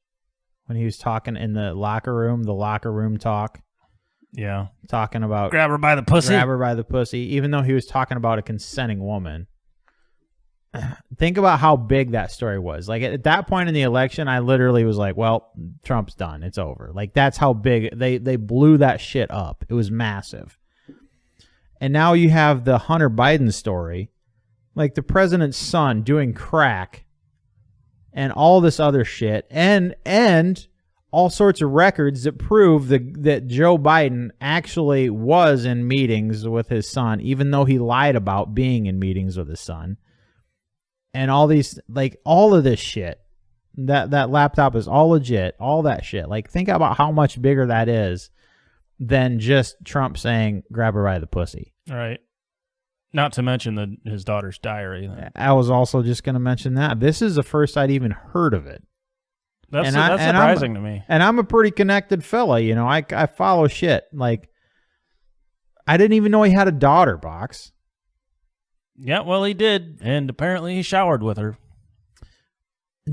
when he was talking in the locker room talk. Yeah. Talking about grab her by the pussy, even though he was talking about a consenting woman. Think about how big that story was. Like, at that point in the election, I literally was like, well, Trump's done. It's over. Like, that's how big they blew that shit up. It was massive. And now you have the Hunter Biden story, like the president's son doing crack and all this other shit, and all sorts of records that prove that Joe Biden actually was in meetings with his son, even though he lied about being in meetings with his son. And all these, like, all of this shit, that laptop is all legit, all that shit. Like, think about how much bigger that is than just Trump saying, grab her by the pussy. Right. Not to mention his daughter's diary. I was also just going to mention that. This is the first I'd even heard of it. That's surprising to me. And I'm a pretty connected fella, you know. I follow shit. Like, I didn't even know he had a daughter, Box. Yeah, well, he did, and apparently he showered with her.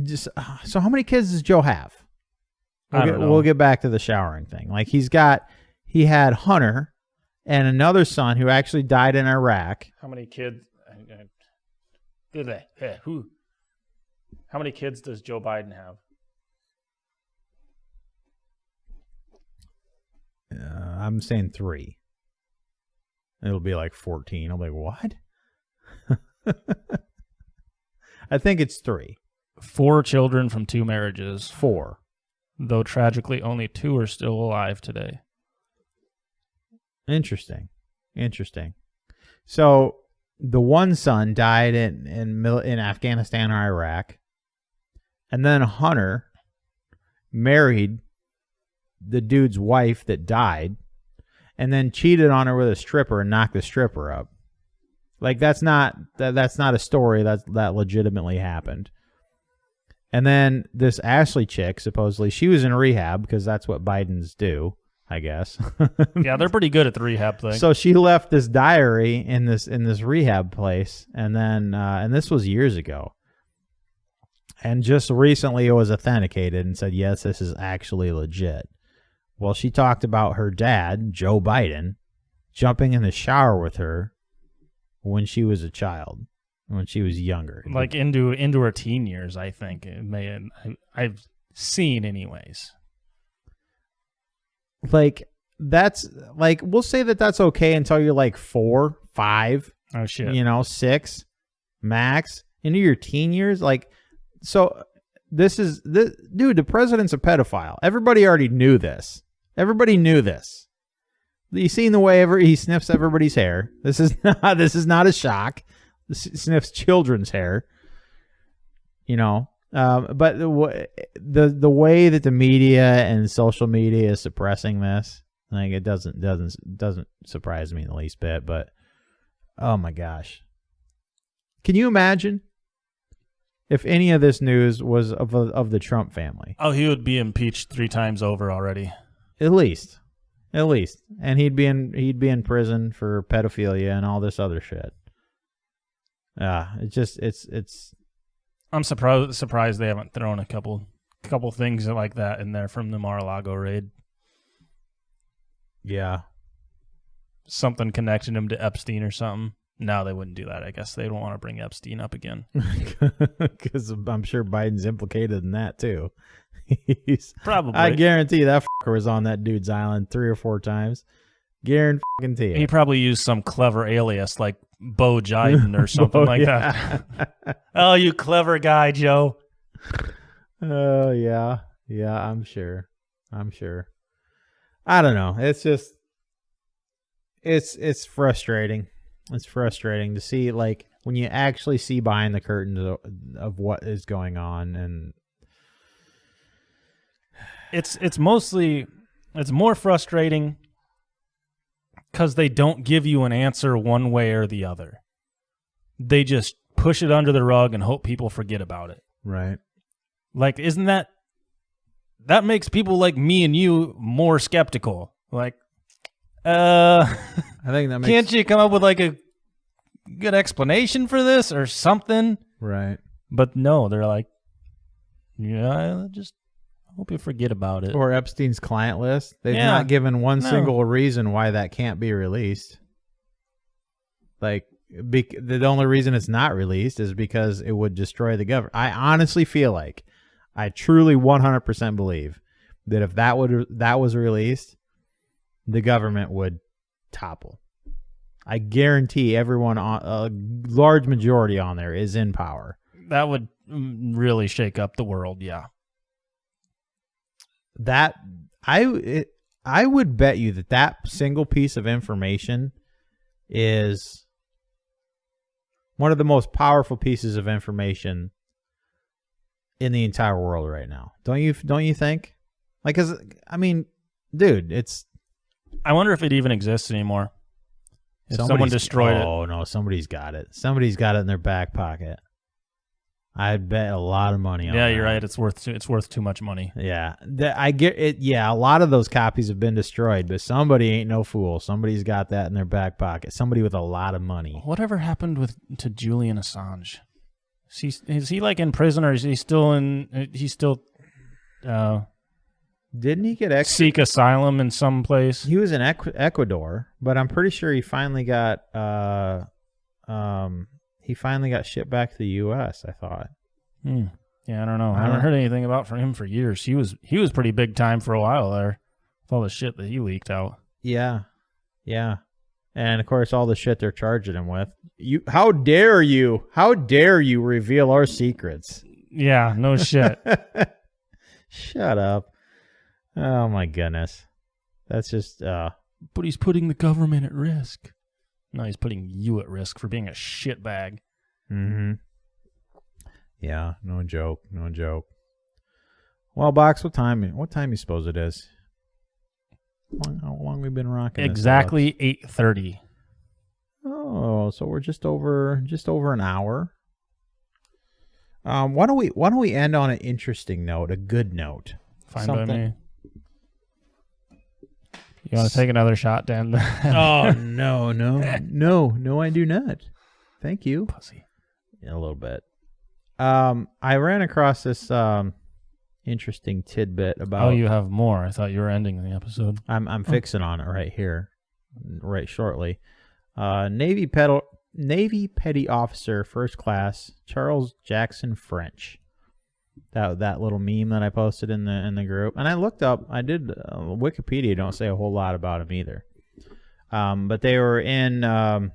Just so, how many kids does Joe have? We'll get back to the showering thing. Like, he had Hunter and another son who actually died in Iraq. How many kids? How many kids does Joe Biden have? I'm saying 3. It'll be like 14. I'll be like, what? I think it's 3. 4 children from 2 marriages. 4. Though tragically only 2 are still alive today. Interesting. So the one son died in Afghanistan or Iraq. And then Hunter married the dude's wife that died and then cheated on her with a stripper and knocked the stripper up. Like, that's not a story that legitimately happened. And then this Ashley chick, supposedly, she was in rehab because that's what Bidens do, I guess. Yeah, they're pretty good at the rehab thing. So she left this diary in this rehab place, and then and this was years ago. And just recently it was authenticated and said, yes, this is actually legit. Well, she talked about her dad, Joe Biden, jumping in the shower with her when she was a child, when she was younger. Like into her teen years, I think. I've seen anyways. Like, that's, like, we'll say that that's okay until you're like 4, 5. Oh, shit. 6 max. Into your teen years. Like, so dude, the president's a pedophile. Everybody already knew this. Everybody knew this. You seen the way he sniffs everybody's hair. This is not a shock. This sniffs children's hair. But the way that the media and social media is suppressing this, like, it doesn't surprise me in the least bit. But oh my gosh, can you imagine if any of this news was of the Trump family? Oh, he would be impeached 3 times over already. At least, and he'd be in prison for pedophilia and all this other shit. It's. I'm surprised they haven't thrown a couple things like that in there from the Mar-a-Lago raid. Yeah, something connecting him to Epstein or something. No, they wouldn't do that. I guess they don't want to bring Epstein up again. Because I'm sure Biden's implicated in that too. Probably. I guarantee that fucker was on that dude's island 3 or 4 times. Guarantee it. He probably used some clever alias like Bo Jiden or something like that. Oh, you clever guy, Joe. Oh, yeah. Yeah, I'm sure. I don't know. It's just, it's frustrating. It's frustrating to see, like, when you actually see behind the curtains of what is going on. And it's more frustrating because they don't give you an answer one way or the other. They just push it under the rug and hope people forget about it. Right. Like, isn't that makes people like me and you more skeptical? Like, I think that makes... Can't you come up with like a good explanation for this or something? Right. But no, they're like, yeah, just hope you forget about it. Or Epstein's client list. They've not given one single reason why that can't be released. Like, the only reason it's not released is because it would destroy the government. I honestly feel like, I truly 100% believe that if that was released, the government would topple. I guarantee everyone, a large majority on there, is in power. That would really shake up the world, yeah. That I would bet you that single piece of information is one of the most powerful pieces of information in the entire world right now. Don't you think? Like, 'cause I mean, dude, it's. I wonder if it even exists anymore. If someone destroyed it. Oh no, somebody's got it. Somebody's got it in their back pocket. I'd bet a lot of money on that. Yeah, you're right. It's worth too much money. Yeah, I get it. Yeah, a lot of those copies have been destroyed, but somebody ain't no fool. Somebody's got that in their back pocket. Somebody with a lot of money. Whatever happened to Julian Assange? Is he like in prison, or is he still in? He's still. Didn't he get seek asylum in some place? He was in Ecuador, but I'm pretty sure he finally got shipped back to the U.S. I thought. Yeah, I don't know. I haven't heard anything from him for years. He was pretty big time for a while there, with all the shit that he leaked out. Yeah, and of course all the shit they're charging him with. How dare you reveal our secrets? Yeah, no shit. Shut up. Oh my goodness. That's just But he's putting the government at risk. No, he's putting you at risk for being a shitbag. Mm-hmm. Yeah, no joke. Well, Box, what time you suppose it is? How long we been rocking? Exactly 8:30. Oh, so we're just over an hour. Why don't we end on an interesting note, a good note? Fine by me. You want to take another shot, Dan? Oh, no, I do not. Thank you. Pussy. Yeah, a little bit. I ran across this interesting tidbit about. Oh, you have more. I thought you were ending the episode. I'm fixing on it right here, right shortly. Navy Petty Officer First Class Charles Jackson French that little meme that I posted in the group. And I looked up. I did Wikipedia don't say a whole lot about him either. But they were in.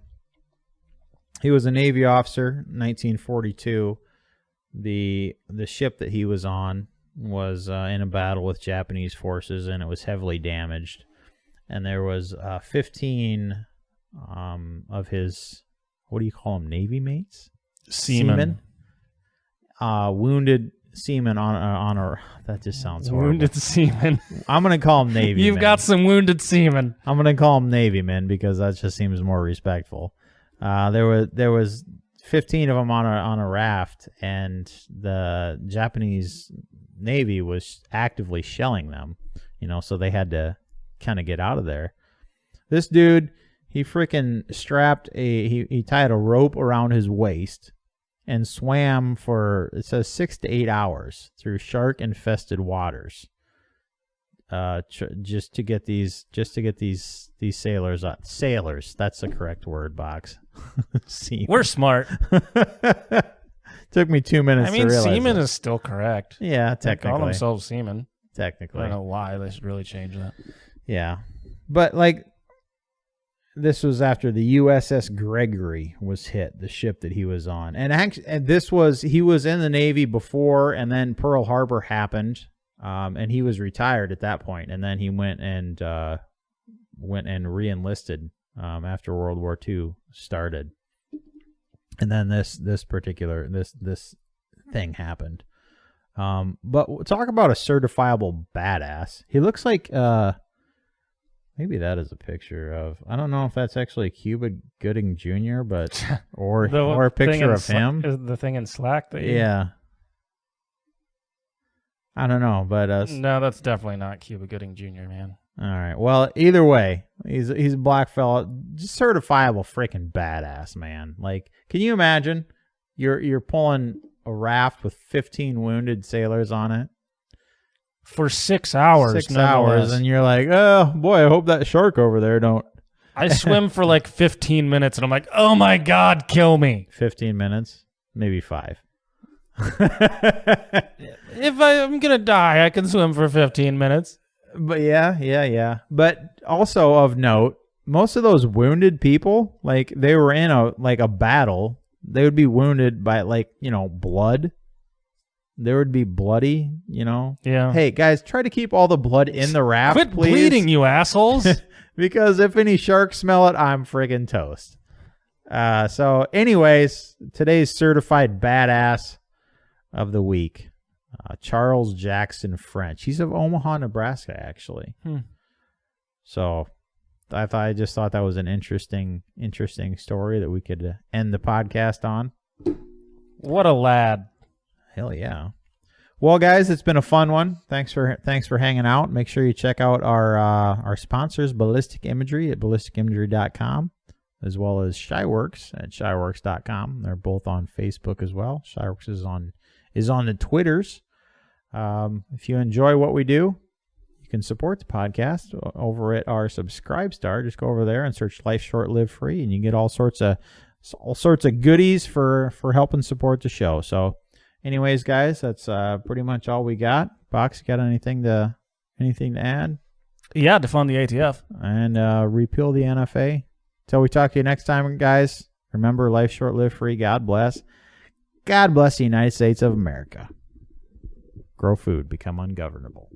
He was a Navy officer, 1942. The ship that he was on was in a battle with Japanese forces, and it was heavily damaged. And there was 15 of his, what do you call them, Navy mates? Seamen. Wounded seamen on a, that just sounds horrible. Wounded seamen. I'm going to call them Navy You've men. got some wounded seamen. I'm going to call them Navy men because that just seems more respectful. There was 15 of them on a raft, and the Japanese Navy was actively shelling them, so they had to kind of get out of there. This dude, he freaking strapped he tied a rope around his waist and swam for, it says, 6 to 8 hours through shark-infested waters, just to get these sailors out. Sailors, that's the correct word, Box. We're smart. Took me 2 minutes to realize seaman that. is still correct. Yeah, They technically. call themselves seamen. Technically. I don't know why. They should really change that. Yeah. But, like, this was after the USS Gregory was hit, the ship that he was on. And actually, he was in the Navy before, and then Pearl Harbor happened, and he was retired at that point. And then he went and re-enlisted after World War II started. And then this thing happened. But we'll talk about a certifiable badass. He looks like maybe that is a picture of, I don't know if that's actually Cuba Gooding Jr., but or a picture of him. Is the thing in Slack that Yeah. I don't know, but no, that's definitely not Cuba Gooding Jr., man. all right. Well, either way, he's a black fella, just certifiable freaking badass, man. Like, can you imagine you're pulling a raft with 15 wounded sailors on it for 6 hours? 6 hours, and you're like, oh boy, I hope that shark over there don't. I swim for like 15 minutes, and I'm like, oh my God, kill me. 15 minutes, maybe 5. If I'm gonna die, I can swim for 15 minutes. But yeah. But also of note, most of those wounded people, like, they were in a battle. They would be wounded by, like, blood. There would be bloody, Yeah. Hey, guys, try to keep all the blood in the raft, Quit please. bleeding, you assholes. Because if any sharks smell it, I'm friggin' toast. So anyways, today's certified badass of the week, Charles Jackson French. He's of Omaha, Nebraska, actually. So I just thought that was an interesting story that we could end the podcast on. What a lad. Hell yeah. Well, guys, it's been a fun one. Thanks for hanging out. Make sure you check out our sponsors, Ballistic Imagery at ballisticimagery.com, as well as Shyworks at shyworks.com. They're both on Facebook as well. Shyworks is on the Twitters. If you enjoy what we do, you can support the podcast over at our Subscribe Star. Just go over there and search Life Short, Live Free, and you get all sorts of goodies for helping support the show. So, anyways, guys, that's pretty much all we got. Box, you got anything to add? Yeah, defund the ATF and repeal the NFA. Till we talk to you next time, guys. Remember, life short, live free. God bless. God bless the United States of America. Grow food, become ungovernable.